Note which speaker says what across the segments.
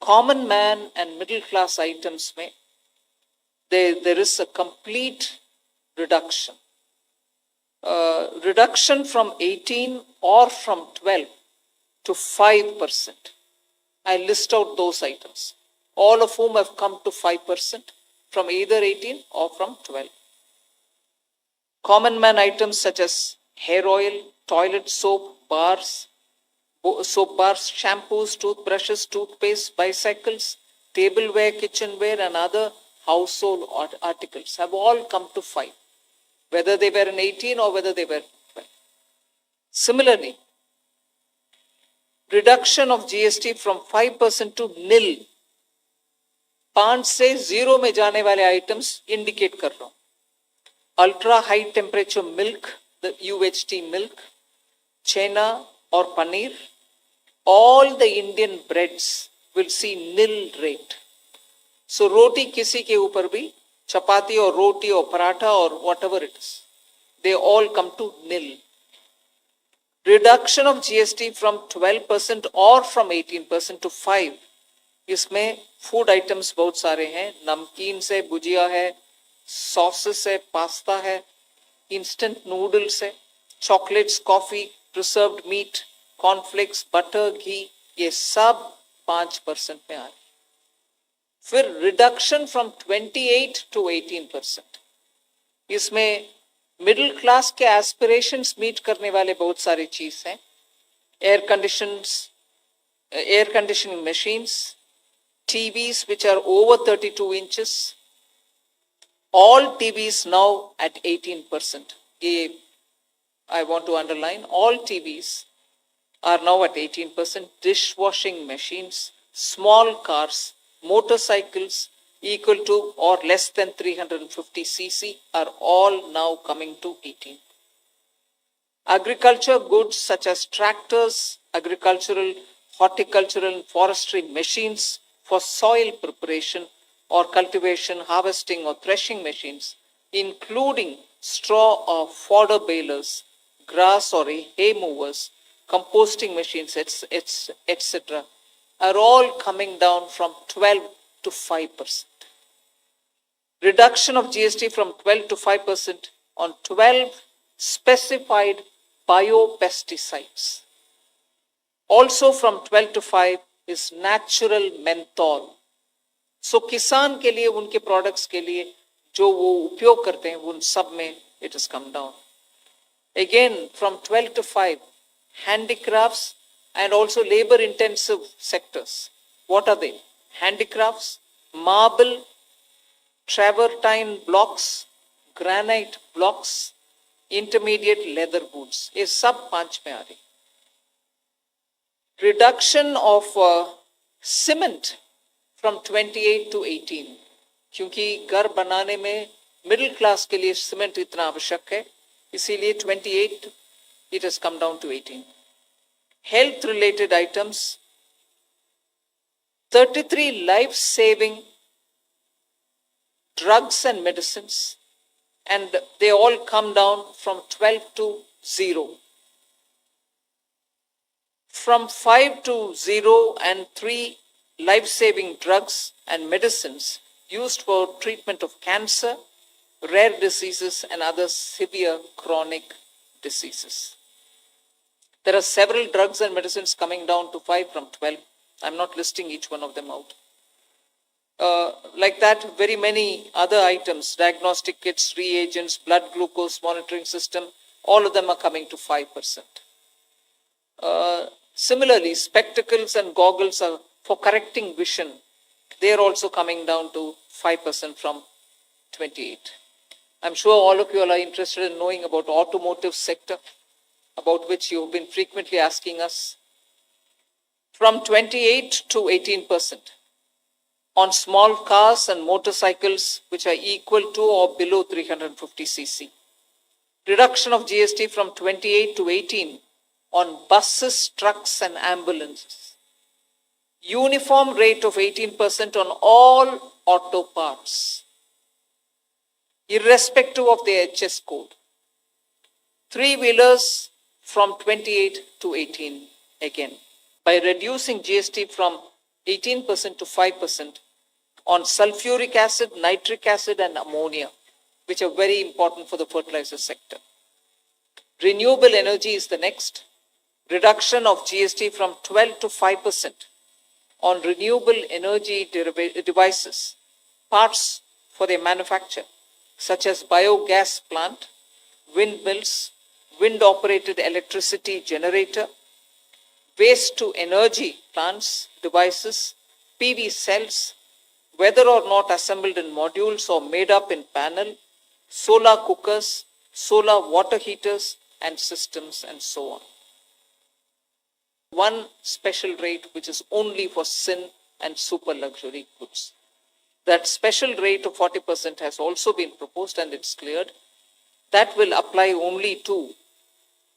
Speaker 1: Common man and middle class items में there is a complete reduction. Reduction from 18 or from 12 to 5%. I list out those items, all of whom have come to 5% from either 18 or from 12. Common man items such as hair oil, toilet soap bars, shampoos, toothbrushes, toothpaste, bicycles, tableware, kitchenware, and other household articles have all come to 5, whether they were in 18 or whether they were 12. Similarly, reduction of GST from 5% to nil. 5 से 0 में जाने वाले items indicate कर रहा हूं. Ultra high temperature milk, the UHT milk, chena or paneer, all the Indian breads will see nil rate. So roti kisi ke upar bhi, chapati or roti or paratha or whatever it is, they all come to nil. Reduction of GST from 12% or from 18% to 5. इसमें food items बहुत सारे हैं. नमकीन से भुजिया है, sauces है, pasta है, instant noodles है, chocolates, coffee, preserved meat, cornflakes, butter, घी, ये सब 5% में आ रहे. फिर रिडक्शन फ्रॉम 28 टू 18%. इसमें मिडिल क्लास के एस्पिरेशंस मीट करने वाले बहुत सारी चीज हैं. Air conditioning machines, TVs which are over 32 inches, all TVs now at 18%. I want to underline, all TVs are now at 18%. Dishwashing machines, small cars, motorcycles equal to or less than 350 cc are all now coming to 18. Agriculture goods such as tractors, agricultural, horticultural and forestry machines for soil preparation or cultivation, harvesting or threshing machines, including straw or fodder balers, grass or hay movers, composting machines, etc., are all coming down from 12 to 5%. Reduction of GST from 12 to 5% on 12 specified biopesticides. Also from 12 to 5 is natural menthol. So किसान के लिए, उनके products के लिए जो वो उपयोग करते हैं, उन सब में it has come down. Again from 12 to 5, handicrafts and also labor intensive sectors. What are they? Handicrafts, marble, travertine blocks, granite blocks, intermediate leather goods. ये सब 5 में आ रही. Reduction of cement from 28 to 18, क्योंकि घर बनाने में मिडिल क्लास के लिए सीमेंट इतना आवश्यक है, इसीलिए 28 it has come down to 18. Health related items, 33 life saving drugs and medicines, and they all come down from 12 to 0. From 5 to 0 and 3 life-saving drugs and medicines used for treatment of cancer, rare diseases and other severe chronic diseases. There are several drugs and medicines coming down to 5 from 12. I'm not listing each one of them out. Like that, very many other items, diagnostic kits, reagents, blood glucose monitoring system, all of them are coming to 5%. Similarly, spectacles and goggles are for correcting vision. They are also coming down to 5% from 28. I'm sure all of you are interested in knowing about automotive sector, about which you've been frequently asking us. From 28 to 18% on small cars and motorcycles which are equal to or below 350 cc. Reduction of GST from 28 to 18 on buses, trucks and ambulances. Uniform rate of 18% on all auto parts, irrespective of the HS code. Three-wheelers from 28 to 18 again. By reducing GST from 18% to 5% on sulfuric acid, nitric acid, and ammonia, which are very important for the fertilizer sector. Renewable energy is the next. Reduction of GST from 12 to 5% on renewable energy devices, parts for their manufacture, such as biogas plant, windmills, wind-operated electricity generator, waste-to-energy plants, devices, PV cells, whether or not assembled in modules or made up in panel, solar cookers, solar water heaters and systems, and so on. One special rate which is only for sin and super luxury goods. That special rate of 40% has also been proposed and it's cleared. That will apply only to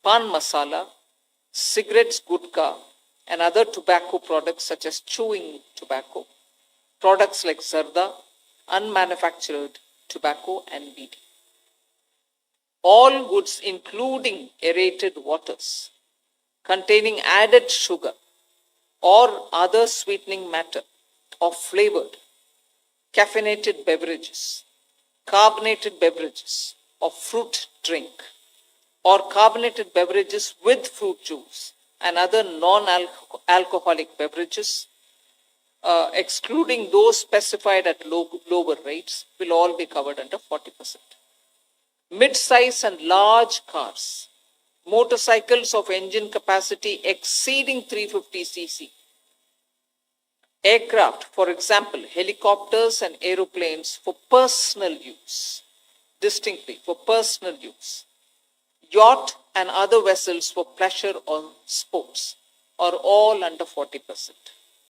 Speaker 1: pan masala, cigarettes, gutka, and other tobacco products such as chewing tobacco, products like zarda, unmanufactured tobacco, and BD. All goods including aerated waters containing added sugar or other sweetening matter or flavored, caffeinated beverages, carbonated beverages or fruit drink, or carbonated beverages with fruit juice and other non-alcoholic beverages, excluding those specified at lower rates, will all be covered under 40%. Mid-size and large cars, motorcycles of engine capacity exceeding 350 cc, aircraft, for example, helicopters and aeroplanes for personal use, distinctly for personal use, yacht and other vessels for pleasure or sports, are all under 40%.